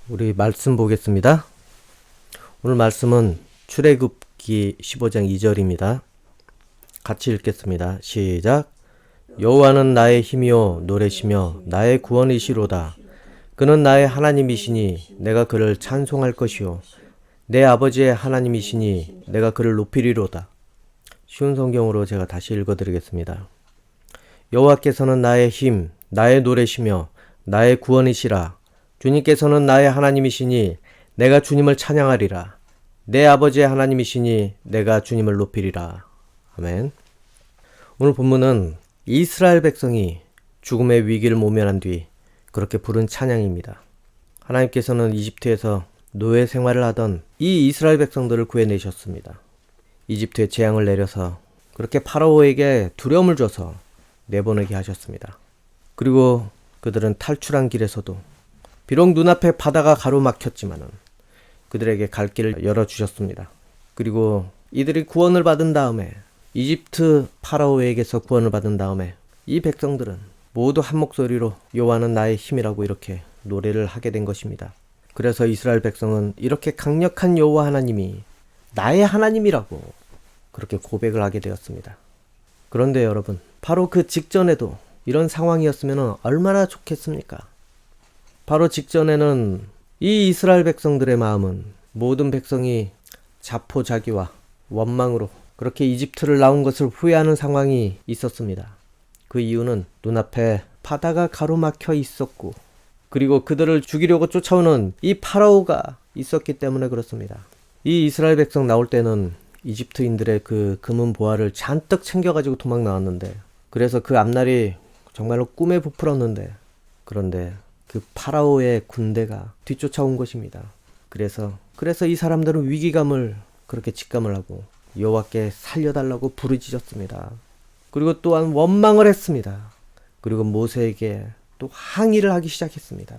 우리 말씀 보겠습니다. 오늘 말씀은 출애굽기 15장 2절입니다. 같이 읽겠습니다. 시작. 여호와는 나의 힘이요 노래시며 나의 구원이시로다. 그는 나의 하나님이시니 내가 그를 찬송할 것이요 내 아버지의 하나님이시니 내가 그를 높이리로다. 쉬운 성경으로 제가 다시 읽어드리겠습니다. 여호와께서는 나의 힘, 나의 노래시며 나의 구원이시라. 주님께서는 나의 하나님이시니 내가 주님을 찬양하리라. 내 아버지의 하나님이시니 내가 주님을 높이리라. 아멘. 오늘 본문은 이스라엘 백성이 죽음의 위기를 모면한 뒤 그렇게 부른 찬양입니다. 하나님께서는 이집트에서 노예 생활을 하던 이 이스라엘 백성들을 구해내셨습니다. 이집트에 재앙을 내려서 그렇게 파라오에게 두려움을 줘서 내보내게 하셨습니다. 그리고 그들은 탈출한 길에서도 비록 눈앞에 바다가 가로막혔지만은 그들에게 갈 길을 열어주셨습니다. 그리고 이들이 구원을 받은 다음에 이집트 파라오에게서 구원을 받은 다음에 이 백성들은 모두 한 목소리로 여호와는 나의 힘이라고 이렇게 노래를 하게 된 것입니다. 그래서 이스라엘 백성은 이렇게 강력한 여호와 하나님이 나의 하나님이라고 그렇게 고백을 하게 되었습니다. 그런데 여러분, 바로 그 직전에도 이런 상황이었으면 얼마나 좋겠습니까? 바로 직전에는 이 이스라엘 백성들의 마음은 모든 백성이 자포자기와 원망으로 그렇게 이집트를 나온 것을 후회하는 상황이 있었습니다. 그 이유는 눈앞에 바다가 가로막혀 있었고 그리고 그들을 죽이려고 쫓아오는 이 파라오가 있었기 때문에 그렇습니다. 이 이스라엘 백성 나올 때는 이집트인들의 그 금은 보화를 잔뜩 챙겨가지고 도망 나왔는데 그래서 그 앞날이 정말로 꿈에 부풀었는데 그런데 그 파라오의 군대가 뒤쫓아온 것입니다. 그래서 이 사람들은 위기감을 그렇게 직감을 하고 여호와께 살려달라고 부르짖었습니다. 그리고 또한 원망을 했습니다. 그리고 모세에게 또 항의를 하기 시작했습니다.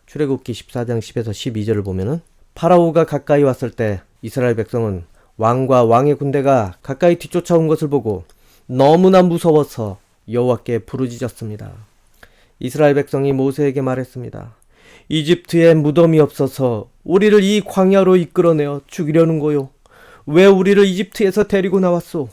출애굽기 14장 10에서 12절을 보면은 파라오가 가까이 왔을 때 이스라엘 백성은 왕과 왕의 군대가 가까이 뒤쫓아온 것을 보고 너무나 무서워서 여호와께 부르짖었습니다. 이스라엘 백성이 모세에게 말했습니다. 이집트에 무덤이 없어서 우리를 이 광야로 이끌어내어 죽이려는 거요. 왜 우리를 이집트에서 데리고 나왔소?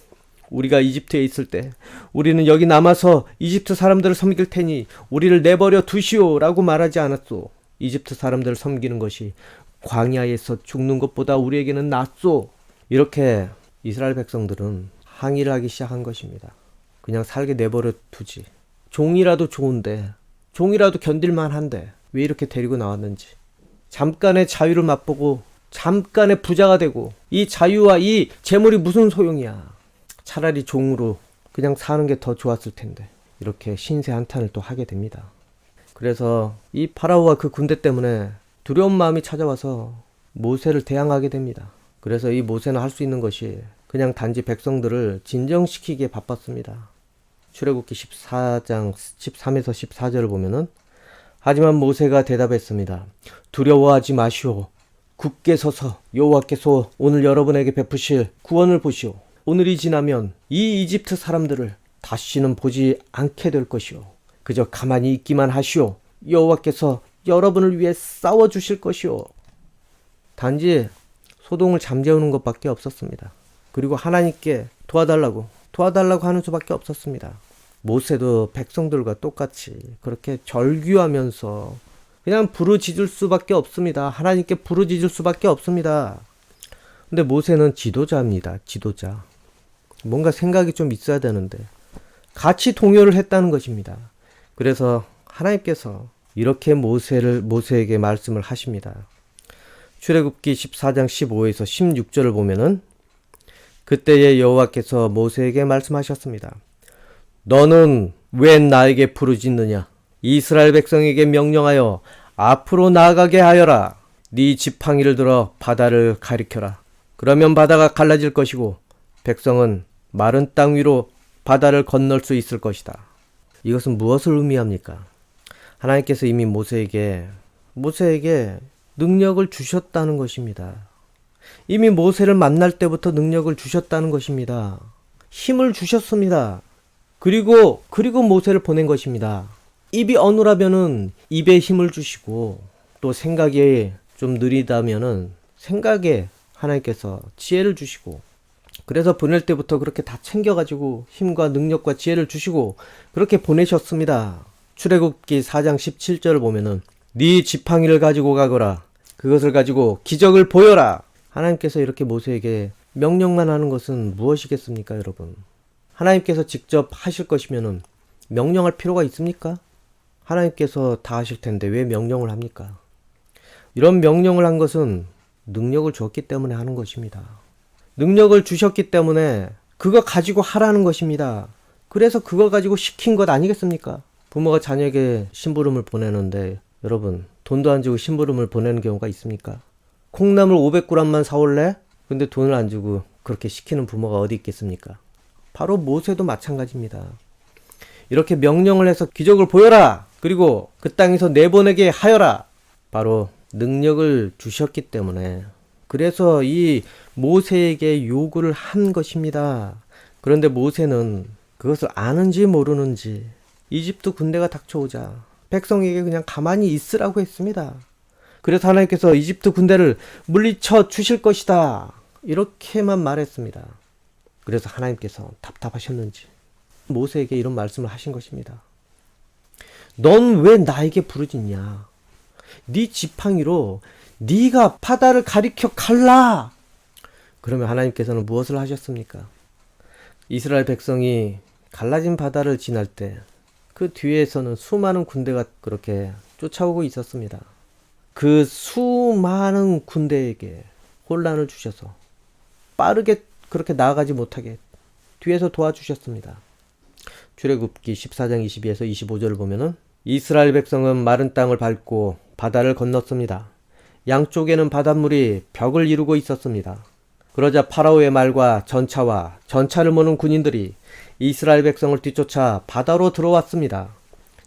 우리가 이집트에 있을 때 우리는 여기 남아서 이집트 사람들을 섬길 테니 우리를 내버려 두시오 라고 말하지 않았소. 이집트 사람들을 섬기는 것이 광야에서 죽는 것보다 우리에게는 낫소. 이렇게 이스라엘 백성들은 항의를 하기 시작한 것입니다. 그냥 살게 내버려 두지. 종이라도 좋은데, 종이라도 견딜만 한데 왜 이렇게 데리고 나왔는지. 잠깐의 자유를 맛보고 잠깐의 부자가 되고 이 자유와 이 재물이 무슨 소용이야. 차라리 종으로 그냥 사는 게 더 좋았을 텐데. 이렇게 신세 한탄을 또 하게 됩니다. 그래서 이 파라오와 그 군대 때문에 두려운 마음이 찾아와서 모세를 대항하게 됩니다. 그래서 이 모세는 할 수 있는 것이 그냥 단지 백성들을 진정시키기에 바빴습니다. 출애굽기 14장 13에서 14절을 보면은 하지만 모세가 대답했습니다. 두려워하지 마시오. 굳게 서서 여호와께서 오늘 여러분에게 베푸실 구원을 보시오. 오늘이 지나면 이 이집트 사람들을 다시는 보지 않게 될 것이오. 그저 가만히 있기만 하시오. 여호와께서 여러분을 위해 싸워주실 것이오. 단지 소동을 잠재우는 것밖에 없었습니다. 그리고 하나님께 도와달라고 하는 수밖에 없었습니다. 모세도 백성들과 똑같이 그렇게 절규하면서 그냥 부르짖을 수밖에 없습니다. 하나님께 부르짖을 수밖에 없습니다. 근데 모세는 지도자입니다. 지도자. 뭔가 생각이 좀 있어야 되는데 같이 동요를 했다는 것입니다. 그래서 하나님께서 이렇게 모세에게 말씀을 하십니다. 출애굽기 14장 15에서 16절을 보면은 그때에 여호와께서 모세에게 말씀하셨습니다. 너는 왜 나에게 부르짖느냐? 이스라엘 백성에게 명령하여 앞으로 나아가게 하여라. 네 지팡이를 들어 바다를 가리켜라. 그러면 바다가 갈라질 것이고 백성은 마른 땅 위로 바다를 건널 수 있을 것이다. 이것은 무엇을 의미합니까? 하나님께서 이미 모세에게 능력을 주셨다는 것입니다. 이미 모세를 만날 때부터 능력을 주셨다는 것입니다. 힘을 주셨습니다. 그리고 모세를 보낸 것입니다. 입이 어눌하면은 입에 힘을 주시고 또 생각이 좀 느리다면은 생각에 하나님께서 지혜를 주시고, 그래서 보낼 때부터 그렇게 다 챙겨가지고 힘과 능력과 지혜를 주시고 그렇게 보내셨습니다. 출애굽기 4장 17절을 보면은 네 지팡이를 가지고 가거라. 그것을 가지고 기적을 보여라. 하나님께서 이렇게 모세에게 명령만 하는 것은 무엇이겠습니까, 여러분? 하나님께서 직접 하실 것이면은 명령할 필요가 있습니까? 하나님께서 다 하실 텐데 왜 명령을 합니까? 이런 명령을 한 것은 능력을 줬기 때문에 하는 것입니다. 능력을 주셨기 때문에 그거 가지고 하라는 것입니다. 그래서 그거 가지고 시킨 것 아니겠습니까? 부모가 자녀에게 심부름을 보내는데 여러분, 돈도 안 주고 심부름을 보내는 경우가 있습니까? 콩나물 500g만 사올래? 근데 돈을 안 주고 그렇게 시키는 부모가 어디 있겠습니까? 바로 모세도 마찬가지입니다. 이렇게 명령을 해서 기적을 보여라! 그리고 그 땅에서 내보내게 하여라! 바로 능력을 주셨기 때문에, 그래서 이 모세에게 요구를 한 것입니다. 그런데 모세는 그것을 아는지 모르는지 이집트 군대가 닥쳐오자 백성에게 그냥 가만히 있으라고 했습니다. 그래서 하나님께서 이집트 군대를 물리쳐 주실 것이다, 이렇게만 말했습니다. 그래서 하나님께서 답답하셨는지 모세에게 이런 말씀을 하신 것입니다. 넌 왜 나에게 부르짖냐? 네 지팡이로 네가 바다를 가리켜 갈라. 그러면 하나님께서는 무엇을 하셨습니까? 이스라엘 백성이 갈라진 바다를 지날 때 그 뒤에서는 수많은 군대가 그렇게 쫓아오고 있었습니다. 그 수많은 군대에게 혼란을 주셔서 빠르게 그렇게 나아가지 못하게 뒤에서 도와주셨습니다. 출애굽기 14장 22에서 25절을 보면은 이스라엘 백성은 마른 땅을 밟고 바다를 건넜습니다. 양쪽에는 바닷물이 벽을 이루고 있었습니다. 그러자 파라오의 말과 전차와 전차를 모는 군인들이 이스라엘 백성을 뒤쫓아 바다로 들어왔습니다.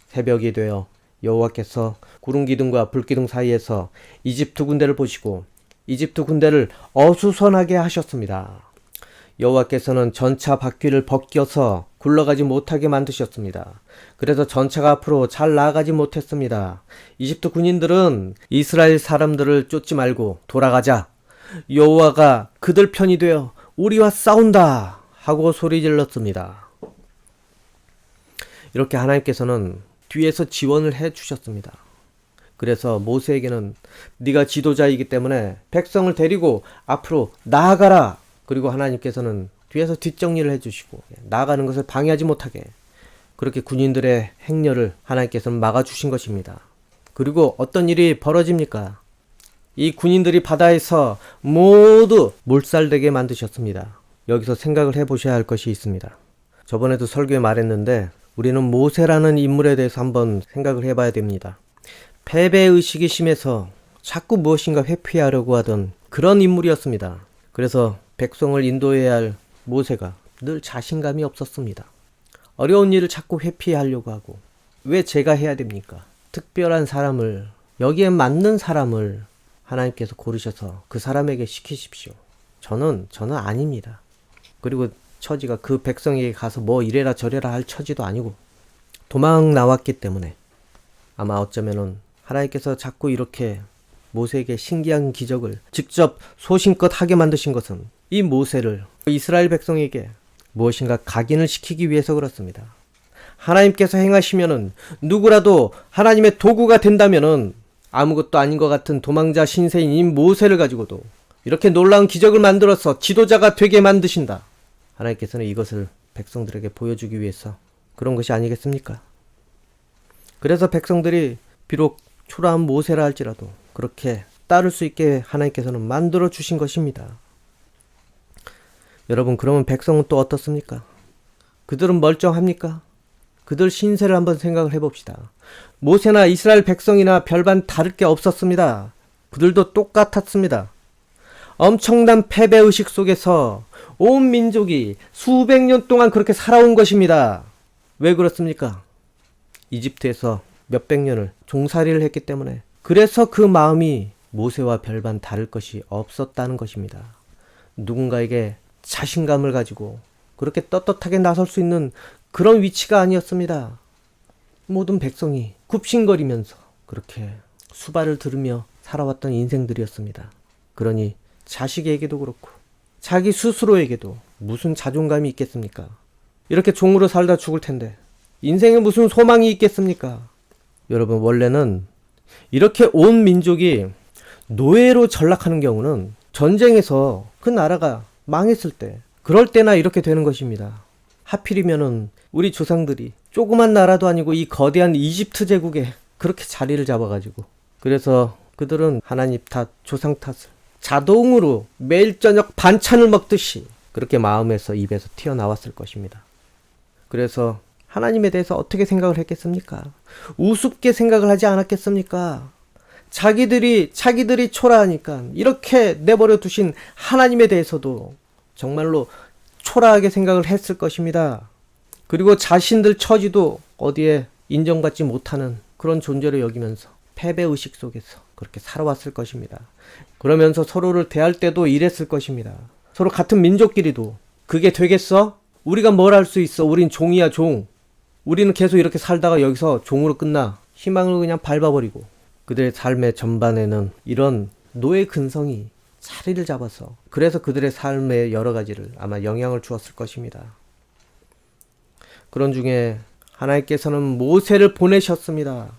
새벽이 되어 여호와께서 구름 기둥과 불 기둥 사이에서 이집트 군대를 보시고 이집트 군대를 어수선하게 하셨습니다. 여호와께서는 전차 바퀴를 벗겨서 굴러가지 못하게 만드셨습니다. 그래서 전차가 앞으로 잘 나아가지 못했습니다. 이집트 군인들은 이스라엘 사람들을 쫓지 말고 돌아가자, 여호와가 그들 편이 되어 우리와 싸운다 하고 소리 질렀습니다. 이렇게 하나님께서는 뒤에서 지원을 해 주셨습니다. 그래서 모세에게는 네가 지도자이기 때문에 백성을 데리고 앞으로 나아가라. 그리고 하나님께서는 뒤에서 뒷정리를 해주시고 나아가는 것을 방해하지 못하게 그렇게 군인들의 행렬을 하나님께서는 막아주신 것입니다. 그리고 어떤 일이 벌어집니까? 이 군인들이 바다에서 모두 몰살되게 만드셨습니다. 여기서 생각을 해보셔야 할 것이 있습니다. 저번에도 설교에 말했는데 우리는 모세라는 인물에 대해서 한번 생각을 해봐야 됩니다. 패배의식이 심해서 자꾸 무엇인가 회피하려고 하던 그런 인물이었습니다. 그래서 백성을 인도해야 할 모세가 늘 자신감이 없었습니다. 어려운 일을 자꾸 회피하려고 하고, 왜 제가 해야 됩니까? 특별한 사람을, 여기에 맞는 사람을 하나님께서 고르셔서 그 사람에게 시키십시오. 저는 아닙니다. 그리고 처지가 그 백성에게 가서 뭐 이래라 저래라 할 처지도 아니고 도망 나왔기 때문에 아마 어쩌면은 하나님께서 자꾸 이렇게 모세에게 신기한 기적을 직접 소신껏 하게 만드신 것은 이 모세를 이스라엘 백성에게 무엇인가 각인을 시키기 위해서 그렇습니다. 하나님께서 행하시면은 누구라도 하나님의 도구가 된다면은 아무것도 아닌 것 같은 도망자 신세인 이 모세를 가지고도 이렇게 놀라운 기적을 만들어서 지도자가 되게 만드신다. 하나님께서는 이것을 백성들에게 보여주기 위해서 그런 것이 아니겠습니까? 그래서 백성들이 비록 초라한 모세라 할지라도 그렇게 따를 수 있게 하나님께서는 만들어 주신 것입니다. 여러분, 그러면 백성은 또 어떻습니까? 그들은 멀쩡합니까? 그들 신세를 한번 생각을 해봅시다. 모세나 이스라엘 백성이나 별반 다를 게 없었습니다. 그들도 똑같았습니다. 엄청난 패배의식 속에서 온 민족이 수백 년 동안 그렇게 살아온 것입니다. 왜 그렇습니까? 이집트에서 몇백 년을 종살이를 했기 때문에, 그래서 그 마음이 모세와 별반 다를 것이 없었다는 것입니다. 누군가에게 자신감을 가지고 그렇게 떳떳하게 나설 수 있는 그런 위치가 아니었습니다. 모든 백성이 굽신거리면서 그렇게 수발을 들으며 살아왔던 인생들이었습니다. 그러니 자식에게도 그렇고 자기 스스로에게도 무슨 자존감이 있겠습니까? 이렇게 종으로 살다 죽을 텐데 인생에 무슨 소망이 있겠습니까? 여러분, 원래는 이렇게 온 민족이 노예로 전락하는 경우는 전쟁에서 그 나라가 망했을 때, 그럴 때나 이렇게 되는 것입니다. 하필이면은 우리 조상들이 조그만 나라도 아니고 이 거대한 이집트 제국에 그렇게 자리를 잡아가지고, 그래서 그들은 하나님 탓, 조상 탓을 자동으로 매일 저녁 반찬을 먹듯이 그렇게 마음에서 입에서 튀어나왔을 것입니다. 그래서 하나님에 대해서 어떻게 생각을 했겠습니까? 우습게 생각을 하지 않았겠습니까? 자기들이 초라하니까 이렇게 내버려 두신 하나님에 대해서도 정말로 초라하게 생각을 했을 것입니다. 그리고 자신들 처지도 어디에 인정받지 못하는 그런 존재로 여기면서 패배의식 속에서 그렇게 살아왔을 것입니다. 그러면서 서로를 대할 때도 이랬을 것입니다. 서로 같은 민족끼리도 그게 되겠어? 우리가 뭘 할 수 있어? 우린 종이야, 종. 우리는 계속 이렇게 살다가 여기서 종으로 끝나. 희망을 그냥 밟아버리고. 그들의 삶의 전반에는 이런 노예 근성이 자리를 잡아서, 그래서 그들의 삶의 여러 가지를 아마 영향을 주었을 것입니다. 그런 중에 하나님께서는 모세를 보내셨습니다.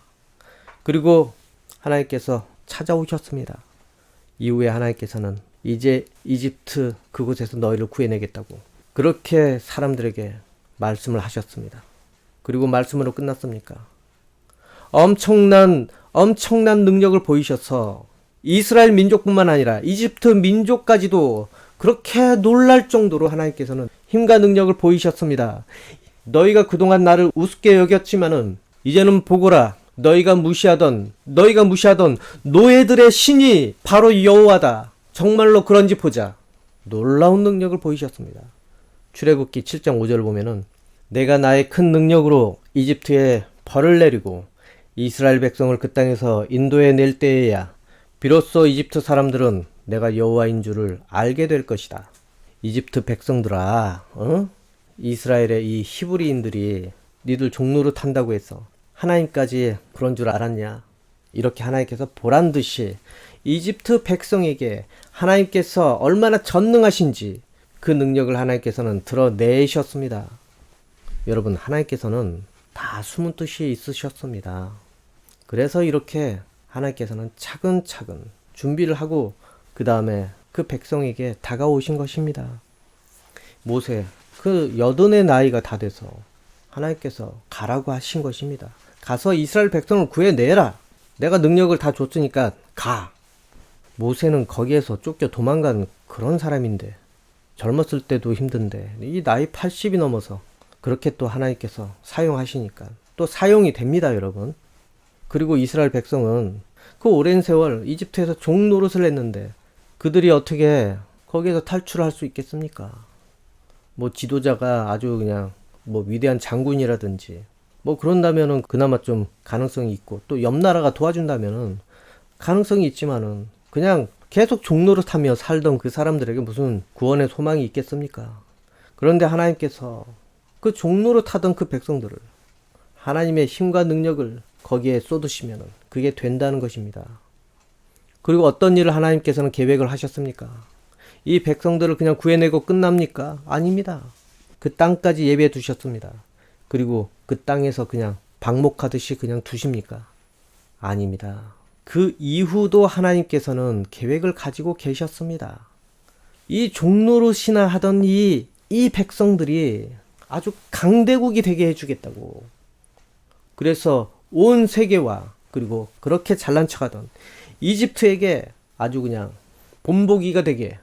그리고 하나님께서 찾아오셨습니다. 이후에 하나님께서는 이제 이집트 그곳에서 너희를 구해내겠다고 그렇게 사람들에게 말씀을 하셨습니다. 그리고 말씀으로 끝났습니까? 엄청난 능력을 보이셔서 이스라엘 민족뿐만 아니라 이집트 민족까지도 그렇게 놀랄 정도로 하나님께서는 힘과 능력을 보이셨습니다. 너희가 그동안 나를 우습게 여겼지만은 이제는 보거라. 너희가 무시하던 노예들의 신이 바로 여호와다. 정말로 그런지 보자. 놀라운 능력을 보이셨습니다. 출애굽기 7장 5절을 보면은 내가 나의 큰 능력으로 이집트에 벌을 내리고 이스라엘 백성을 그 땅에서 인도해 낼 때에야 비로소 이집트 사람들은 내가 여호와인 줄을 알게 될 것이다. 이집트 백성들아, 이스라엘의 이 히브리인들이 니들 종노릇 한다고 해서 하나님까지 그런 줄 알았냐? 이렇게 하나님께서 보란 듯이 이집트 백성에게 하나님께서 얼마나 전능하신지 그 능력을 하나님께서는 드러내셨습니다. 여러분, 하나님께서는 다 숨은 뜻이 있으셨습니다. 그래서 이렇게 하나님께서는 차근차근 준비를 하고 그 다음에 그 백성에게 다가오신 것입니다. 모세, 그 80의 나이가 다 돼서 하나님께서 가라고 하신 것입니다. 가서 이스라엘 백성을 구해내라. 내가 능력을 다 줬으니까 가. 모세는 거기에서 쫓겨 도망간 그런 사람인데, 젊었을 때도 힘든데 이 나이 80이 넘어서 그렇게 또 하나님께서 사용하시니까 또 사용이 됩니다, 여러분. 그리고 이스라엘 백성은 그 오랜 세월 이집트에서 종 노릇을 했는데 그들이 어떻게 거기에서 탈출할 수 있겠습니까? 뭐 지도자가 아주 그냥 뭐 위대한 장군이라든지 뭐 그런다면은 그나마 좀 가능성이 있고, 또 옆 나라가 도와준다면은 가능성이 있지만은 그냥 계속 종노릇하며 살던 그 사람들에게 무슨 구원의 소망이 있겠습니까? 그런데 하나님께서 그 종노릇하던 그 백성들을 하나님의 힘과 능력을 거기에 쏟으시면은 그게 된다는 것입니다. 그리고 어떤 일을 하나님께서는 계획을 하셨습니까? 이 백성들을 그냥 구해내고 끝납니까? 아닙니다. 그 땅까지 예비해 두셨습니다. 그리고 그 땅에서 그냥 방목하듯이 그냥 두십니까? 아닙니다. 그 이후도 하나님께서는 계획을 가지고 계셨습니다. 이 종노릇이나 하던 이 백성들이 아주 강대국이 되게 해주겠다고. 그래서 온 세계와 그리고 그렇게 잘난 척하던 이집트에게 아주 그냥 본보기가 되게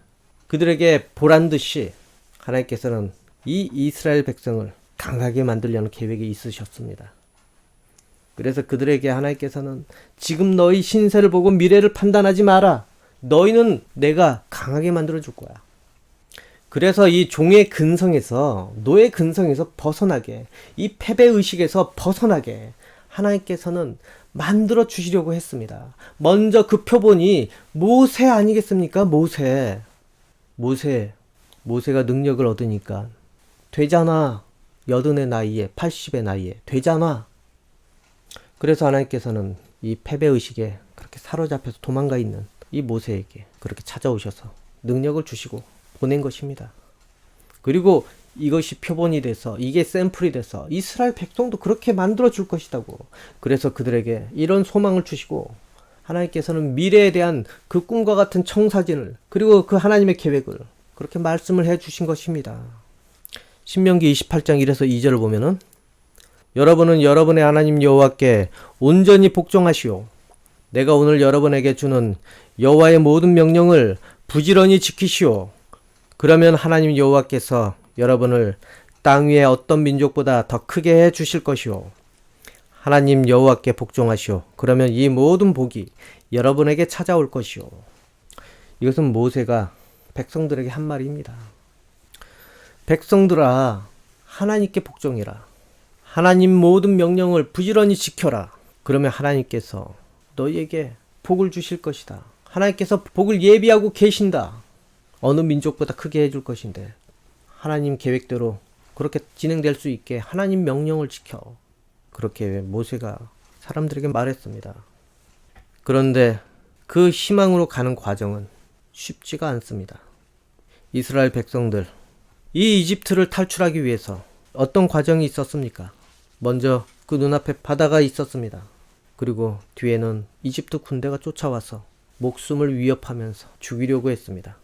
그들에게 보란듯이 하나님께서는 이 이스라엘 백성을 강하게 만들려는 계획이 있으셨습니다. 그래서 그들에게 하나님께서는 지금 너희 신세를 보고 미래를 판단하지 마라. 너희는 내가 강하게 만들어 줄 거야. 그래서 이 종의 근성에서, 노예 근성에서 벗어나게, 이 패배의식에서 벗어나게 하나님께서는 만들어 주시려고 했습니다. 먼저 그 표본이 모세 아니겠습니까? 모세가 능력을 얻으니까 되잖아. 80의 나이에, 80의 나이에 되잖아. 그래서 하나님께서는 이 패배의식에 그렇게 사로잡혀서 도망가 있는 이 모세에게 그렇게 찾아오셔서 능력을 주시고 보낸 것입니다. 그리고 이것이 표본이 돼서, 이게 샘플이 돼서 이스라엘 백성도 그렇게 만들어 줄 것이라고. 그래서 그들에게 이런 소망을 주시고, 하나님께서는 미래에 대한 그 꿈과 같은 청사진을, 그리고 그 하나님의 계획을 그렇게 말씀을 해 주신 것입니다. 신명기 28장 1에서 2절을 보면은, 여러분은 여러분의 하나님 여호와께 온전히 복종하시오. 내가 오늘 여러분에게 주는 여호와의 모든 명령을 부지런히 지키시오. 그러면 하나님 여호와께서 여러분을 땅 위의 어떤 민족보다 더 크게 해 주실 것이오. 하나님 여호와께 복종하시오. 그러면 이 모든 복이 여러분에게 찾아올 것이오. 이것은 모세가 백성들에게 한 말입니다. 백성들아, 하나님께 복종해라. 하나님 모든 명령을 부지런히 지켜라. 그러면 하나님께서 너희에게 복을 주실 것이다. 하나님께서 복을 예비하고 계신다. 어느 민족보다 크게 해줄 것인데, 하나님 계획대로 그렇게 진행될 수 있게 하나님 명령을 지켜. 그렇게 모세가 사람들에게 말했습니다. 그런데 그 희망으로 가는 과정은 쉽지가 않습니다. 이스라엘 백성들, 이 이집트를 탈출하기 위해서 어떤 과정이 있었습니까? 먼저 그 눈앞에 바다가 있었습니다. 그리고 뒤에는 이집트 군대가 쫓아와서 목숨을 위협하면서 죽이려고 했습니다.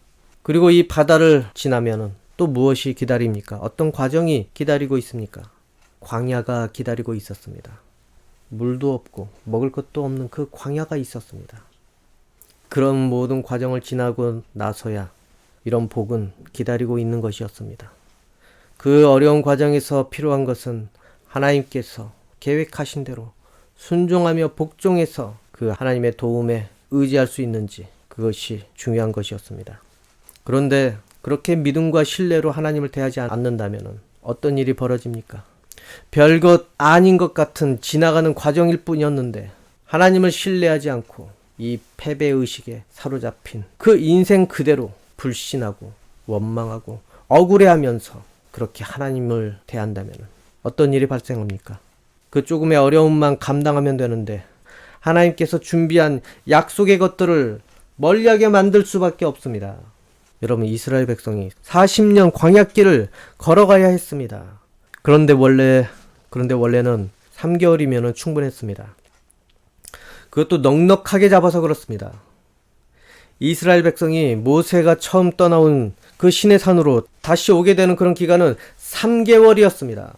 그리고 이 바다를 지나면은 또 무엇이 기다립니까? 어떤 과정이 기다리고 있습니까? 광야가 기다리고 있었습니다. 물도 없고 먹을 것도 없는 그 광야가 있었습니다. 그런 모든 과정을 지나고 나서야 이런 복은 기다리고 있는 것이었습니다. 그 어려운 과정에서 필요한 것은 하나님께서 계획하신 대로 순종하며 복종해서 그 하나님의 도움에 의지할 수 있는지, 그것이 중요한 것이었습니다. 그런데 그렇게 믿음과 신뢰로 하나님을 대하지 않는다면 어떤 일이 벌어집니까? 별것 아닌 것 같은 지나가는 과정일 뿐이었는데, 하나님을 신뢰하지 않고 이 패배의식에 사로잡힌 그 인생 그대로 불신하고 원망하고 억울해하면서 그렇게 하나님을 대한다면 어떤 일이 발생합니까? 그 조금의 어려움만 감당하면 되는데, 하나님께서 준비한 약속의 것들을 멀리하게 만들 수밖에 없습니다. 여러분, 이스라엘 백성이 40년 광야길을 걸어가야 했습니다. 그런데 원래는 3개월이면 충분했습니다. 그것도 넉넉하게 잡아서 그렇습니다. 이스라엘 백성이 모세가 처음 떠나온 그 시내 산으로 다시 오게 되는 그런 기간은 3개월이었습니다.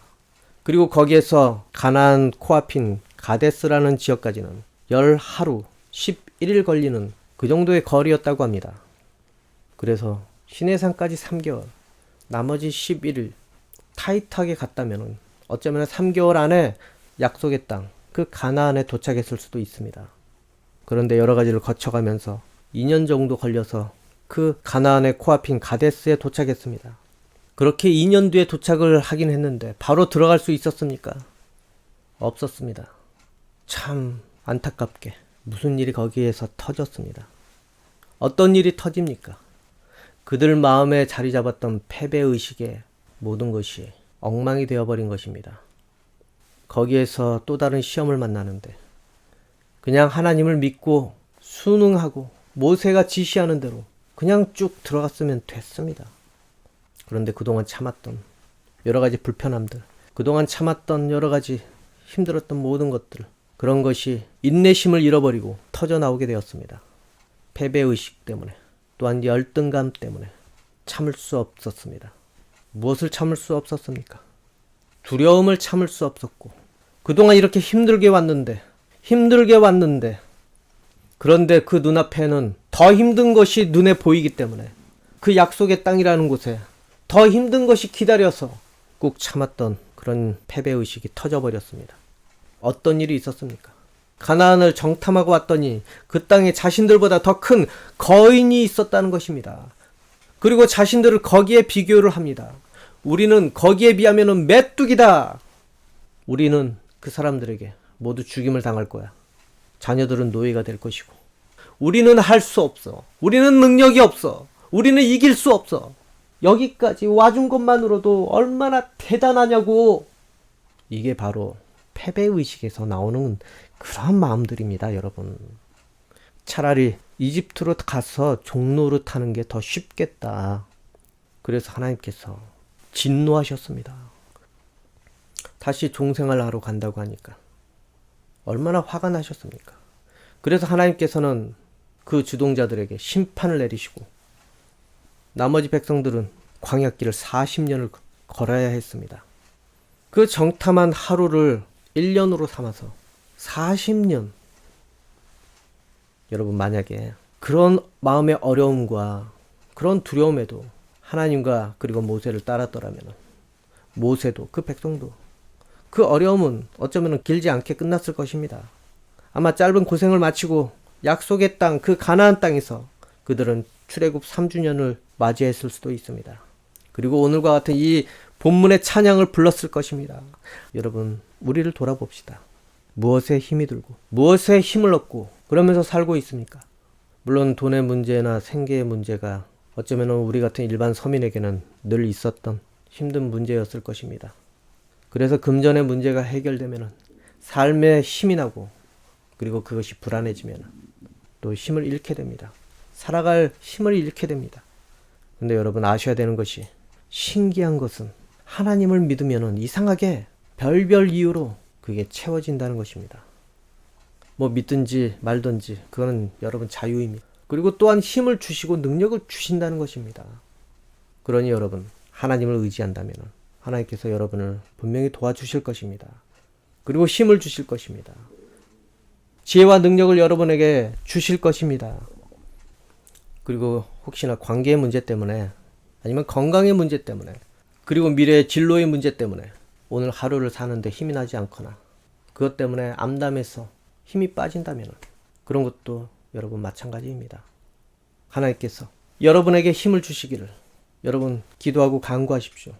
그리고 거기에서 가나안 코앞인 가데스라는 지역까지는 10하루, 11일 걸리는 그 정도의 거리였다고 합니다. 그래서 시내산까지 3개월, 나머지 11일 타이트하게 갔다면 어쩌면 3개월 안에 약속의 땅, 그 가나안에 도착했을 수도 있습니다. 그런데 여러 가지를 거쳐가면서 2년 정도 걸려서 그 가나안의 코앞인 가데스에 도착했습니다. 그렇게 2년 뒤에 도착을 하긴 했는데 바로 들어갈 수 있었습니까? 없었습니다. 참 안타깝게 무슨 일이 거기에서 터졌습니다. 어떤 일이 터집니까? 그들 마음에 자리 잡았던 패배의식의 모든 것이 엉망이 되어버린 것입니다. 거기에서 또 다른 시험을 만나는데, 그냥 하나님을 믿고 순응하고 모세가 지시하는 대로 그냥 쭉 들어갔으면 됐습니다. 그런데 그동안 참았던 여러 가지 불편함들, 그동안 참았던 여러 가지 힘들었던 모든 것들, 그런 것이 인내심을 잃어버리고 터져나오게 되었습니다. 패배의식 때문에, 또한 열등감 때문에 참을 수 없었습니다. 무엇을 참을 수 없었습니까? 두려움을 참을 수 없었고, 그동안 이렇게 힘들게 왔는데, 그런데 그 눈앞에는 더 힘든 것이 눈에 보이기 때문에 그 약속의 땅이라는 곳에 더 힘든 것이 기다려서 꾹 참았던 그런 패배의식이 터져버렸습니다. 어떤 일이 있었습니까? 가나안을 정탐하고 왔더니 그 땅에 자신들보다 더 큰 거인이 있었다는 것입니다. 그리고 자신들을 거기에 비교를 합니다. 우리는 거기에 비하면 메뚜기다. 우리는 그 사람들에게 모두 죽임을 당할 거야. 자녀들은 노예가 될 것이고, 우리는 할 수 없어. 우리는 능력이 없어. 우리는 이길 수 없어. 여기까지 와준 것만으로도 얼마나 대단하냐고. 이게 바로 패배의식에서 나오는 그런 마음들입니다, 여러분. 차라리 이집트로 가서 종노릇 하는 게 더 쉽겠다. 그래서 하나님께서 진노하셨습니다. 다시 종생활하러 간다고 하니까 얼마나 화가 나셨습니까? 그래서 하나님께서는 그 주동자들에게 심판을 내리시고 나머지 백성들은 광야길을 40년을 걸어야 했습니다. 그 정탐한 하루를 1년으로 삼아서 40년. 여러분, 만약에 그런 마음의 어려움과 그런 두려움에도 하나님과 그리고 모세를 따랐더라면 모세도 그 백성도 그 어려움은 어쩌면 길지 않게 끝났을 것입니다. 아마 짧은 고생을 마치고 약속의 땅, 그 가나안 땅에서 그들은 출애굽 3주년을 맞이했을 수도 있습니다. 그리고 오늘과 같은 이 본문의 찬양을 불렀을 것입니다. 여러분, 우리를 돌아봅시다. 무엇에 힘이 들고 무엇에 힘을 얻고 그러면서 살고 있습니까? 물론 돈의 문제나 생계의 문제가 어쩌면 우리 같은 일반 서민에게는 늘 있었던 힘든 문제였을 것입니다. 그래서 금전의 문제가 해결되면 삶에 힘이 나고 그리고 그것이 불안해지면 또 힘을 잃게 됩니다. 살아갈 힘을 잃게 됩니다. 근데 여러분, 아셔야 되는 것이, 신기한 것은 하나님을 믿으면 이상하게 별별 이유로 그게 채워진다는 것입니다. 뭐 믿든지 말든지 그거는 여러분 자유입니다. 그리고 또한 힘을 주시고 능력을 주신다는 것입니다. 그러니 여러분, 하나님을 의지한다면 하나님께서 여러분을 분명히 도와주실 것입니다. 그리고 힘을 주실 것입니다. 지혜와 능력을 여러분에게 주실 것입니다. 그리고 혹시나 관계의 문제 때문에 아니면 건강의 문제 때문에 그리고 미래의 진로의 문제 때문에 오늘 하루를 사는데 힘이 나지 않거나 그것 때문에 암담해서 힘이 빠진다면 그런 것도 여러분 마찬가지입니다. 하나님께서 여러분에게 힘을 주시기를 여러분 기도하고 간구하십시오.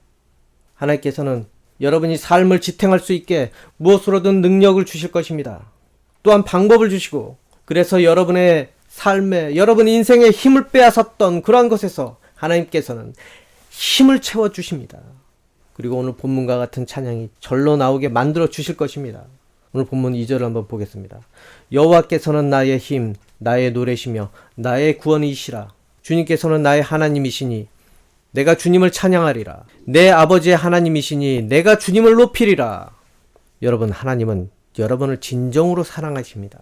하나님께서는 여러분이 삶을 지탱할 수 있게 무엇으로든 능력을 주실 것입니다. 또한 방법을 주시고 그래서 여러분의 삶에 여러분 인생에 힘을 빼앗았던 그러한 것에서 하나님께서는 힘을 채워주십니다. 그리고 오늘 본문과 같은 찬양이 절로 나오게 만들어 주실 것입니다. 오늘 본문 2절을 한번 보겠습니다. 여호와께서는 나의 힘, 나의 노래시며 나의 구원이시라. 주님께서는 나의 하나님이시니 내가 주님을 찬양하리라. 내 아버지의 하나님이시니 내가 주님을 높이리라. 여러분, 하나님은 여러분을 진정으로 사랑하십니다.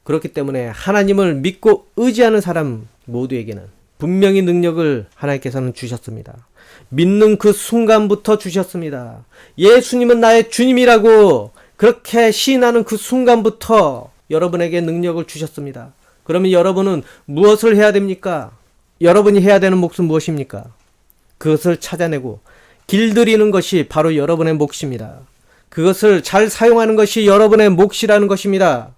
그렇기 때문에 하나님을 믿고 의지하는 사람 모두에게는 분명히 능력을 하나님께서는 주셨습니다. 믿는 그 순간부터 주셨습니다. 예수님은 나의 주님이라고 그렇게 시인하는 그 순간부터 여러분에게 능력을 주셨습니다. 그러면 여러분은 무엇을 해야 됩니까? 여러분이 해야 되는 몫은 무엇입니까? 그것을 찾아내고 길들이는 것이 바로 여러분의 몫입니다. 그것을 잘 사용하는 것이 여러분의 몫이라는 것입니다.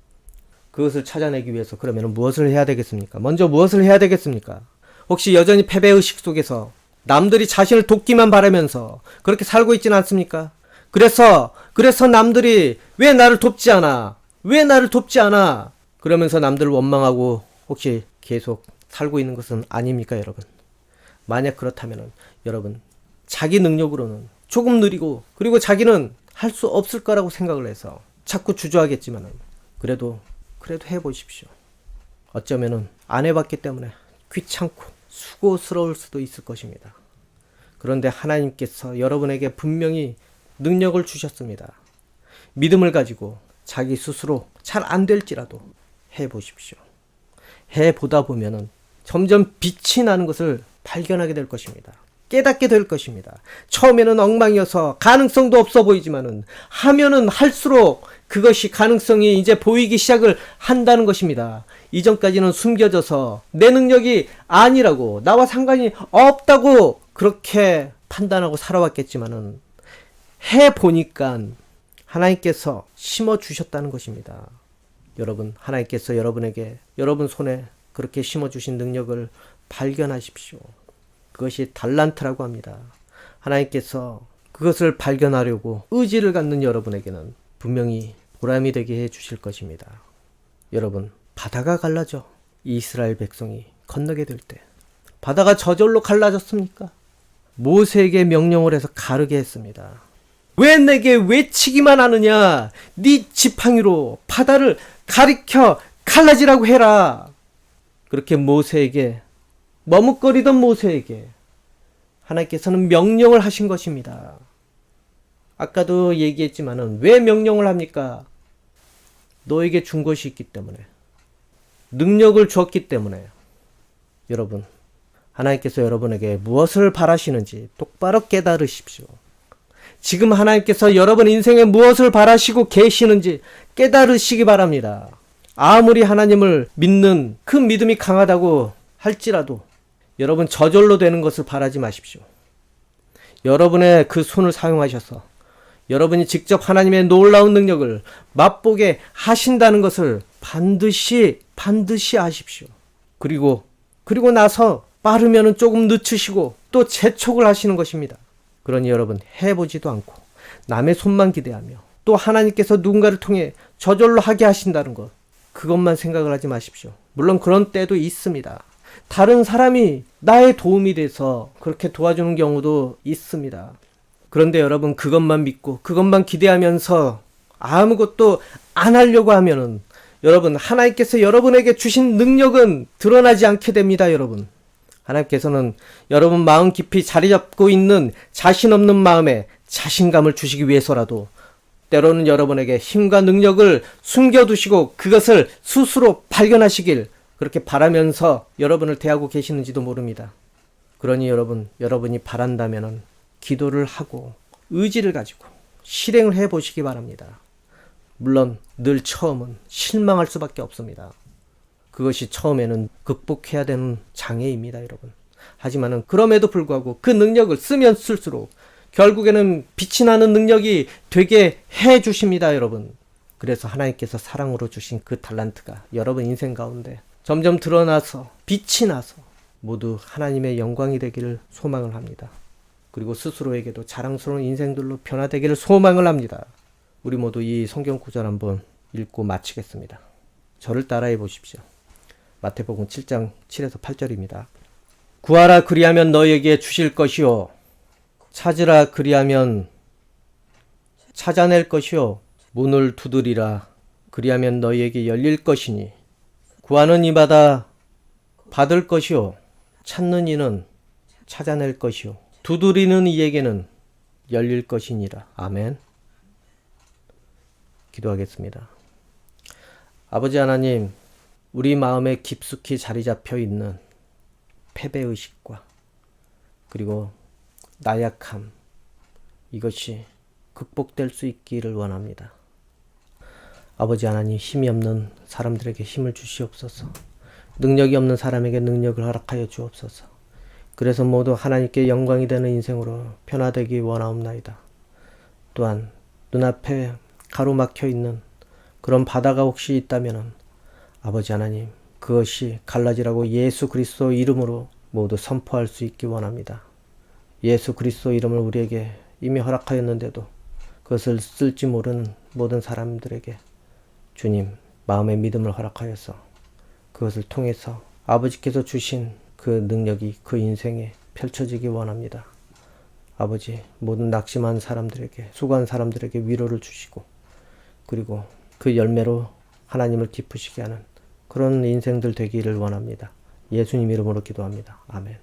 그것을 찾아내기 위해서 그러면 무엇을 해야 되겠습니까? 먼저 무엇을 해야 되겠습니까? 혹시 여전히 패배의식 속에서 남들이 자신을 돕기만 바라면서 그렇게 살고 있지는 않습니까? 그래서 남들이 왜 나를 돕지 않아? 왜 나를 돕지 않아? 그러면서 남들을 원망하고 혹시 계속 살고 있는 것은 아닙니까, 여러분? 만약 그렇다면 여러분, 자기 능력으로는 조금 느리고 그리고 자기는 할 수 없을 거라고 생각을 해서 자꾸 주저하겠지만은 그래도 해보십시오. 어쩌면은 안 해봤기 때문에 귀찮고 수고스러울 수도 있을 것입니다. 그런데 하나님께서 여러분에게 분명히 능력을 주셨습니다. 믿음을 가지고 자기 스스로 잘 안 될지라도 해보십시오. 해보다 보면은 점점 빛이 나는 것을 발견하게 될 것입니다. 깨닫게 될 것입니다. 처음에는 엉망이어서 가능성도 없어 보이지만은 하면은 할수록 그것이 가능성이 이제 보이기 시작을 한다는 것입니다. 이전까지는 숨겨져서 내 능력이 아니라고 나와 상관이 없다고 그렇게 판단하고 살아왔겠지만은 해보니까 하나님께서 심어주셨다는 것입니다. 여러분, 하나님께서 여러분에게 여러분 손에 그렇게 심어주신 능력을 발견하십시오. 그것이 달란트라고 합니다. 하나님께서 그것을 발견하려고 의지를 갖는 여러분에게는 분명히 보람이 되게 해주실 것입니다. 여러분, 바다가 갈라져 이스라엘 백성이 건너게 될 때 바다가 저절로 갈라졌습니까? 모세에게 명령을 해서 가르게 했습니다. 왜 내게 외치기만 하느냐? 네 지팡이로 바다를 가리켜 갈라지라고 해라. 그렇게 모세에게, 머뭇거리던 모세에게 하나님께서는 명령을 하신 것입니다. 아까도 얘기했지만은 왜 명령을 합니까? 너에게 준 것이 있기 때문에, 능력을 주었기 때문에. 여러분, 하나님께서 여러분에게 무엇을 바라시는지 똑바로 깨달으십시오. 지금 하나님께서 여러분 인생에 무엇을 바라시고 계시는지 깨달으시기 바랍니다. 아무리 하나님을 믿는 그 믿음이 강하다고 할지라도 여러분 저절로 되는 것을 바라지 마십시오. 여러분의 그 손을 사용하셔서 여러분이 직접 하나님의 놀라운 능력을 맛보게 하신다는 것을 반드시 아십시오. 그리고 나서 빠르면 조금 늦추시고 또 재촉을 하시는 것입니다. 그러니 여러분, 해보지도 않고 남의 손만 기대하며 또 하나님께서 누군가를 통해 저절로 하게 하신다는 것, 그것만 생각을 하지 마십시오. 물론 그런 때도 있습니다. 다른 사람이 나의 도움이 돼서 그렇게 도와주는 경우도 있습니다. 그런데 여러분, 그것만 믿고 그것만 기대하면서 아무것도 안 하려고 하면은 여러분, 하나님께서 여러분에게 주신 능력은 드러나지 않게 됩니다. 여러분, 하나님께서는 여러분 마음 깊이 자리 잡고 있는 자신 없는 마음에 자신감을 주시기 위해서라도 때로는 여러분에게 힘과 능력을 숨겨두시고 그것을 스스로 발견하시길 그렇게 바라면서 여러분을 대하고 계시는지도 모릅니다. 그러니 여러분, 여러분이 바란다면은 기도를 하고 의지를 가지고 실행을 해보시기 바랍니다. 물론 늘 처음은 실망할 수밖에 없습니다. 그것이 처음에는 극복해야 되는 장애입니다, 여러분. 하지만은 그럼에도 불구하고 그 능력을 쓰면 쓸수록 결국에는 빛이 나는 능력이 되게 해 주십니다, 여러분. 그래서 하나님께서 사랑으로 주신 그 달란트가 여러분 인생 가운데 점점 드러나서 빛이 나서 모두 하나님의 영광이 되기를 소망을 합니다. 그리고 스스로에게도 자랑스러운 인생들로 변화되기를 소망을 합니다. 우리 모두 이 성경 구절 한번 읽고 마치겠습니다. 저를 따라해 보십시오. 마태복음 7장 7에서 8절입니다. 구하라 그리하면 너희에게 주실 것이요, 찾으라 그리하면 찾아낼 것이요, 문을 두드리라 그리하면 너희에게 열릴 것이니 구하는 이마다 받을 것이요, 찾는 이는 찾아낼 것이요, 두드리는 이에게는 열릴 것이니라. 아멘. 기도하겠습니다. 아버지 하나님, 우리 마음에 깊숙이 자리 잡혀 있는 패배의식과 그리고 나약함, 이것이 극복될 수 있기를 원합니다. 아버지 하나님, 힘이 없는 사람들에게 힘을 주시옵소서. 능력이 없는 사람에게 능력을 허락하여 주옵소서. 그래서 모두 하나님께 영광이 되는 인생으로 변화되기 원하옵나이다. 또한 눈앞에 가로막혀 있는 그런 바다가 혹시 있다면 아버지 하나님, 그것이 갈라지라고 예수 그리스도 이름으로 모두 선포할 수 있기 원합니다. 예수 그리스도 이름을 우리에게 이미 허락하였는데도 그것을 쓸지 모르는 모든 사람들에게 주님 마음의 믿음을 허락하여서 그것을 통해서 아버지께서 주신 그 능력이 그 인생에 펼쳐지기 원합니다. 아버지, 모든 낙심한 사람들에게, 수고한 사람들에게 위로를 주시고 그리고 그 열매로 하나님을 기쁘시게 하는 그런 인생들 되기를 원합니다. 예수님 이름으로 기도합니다. 아멘.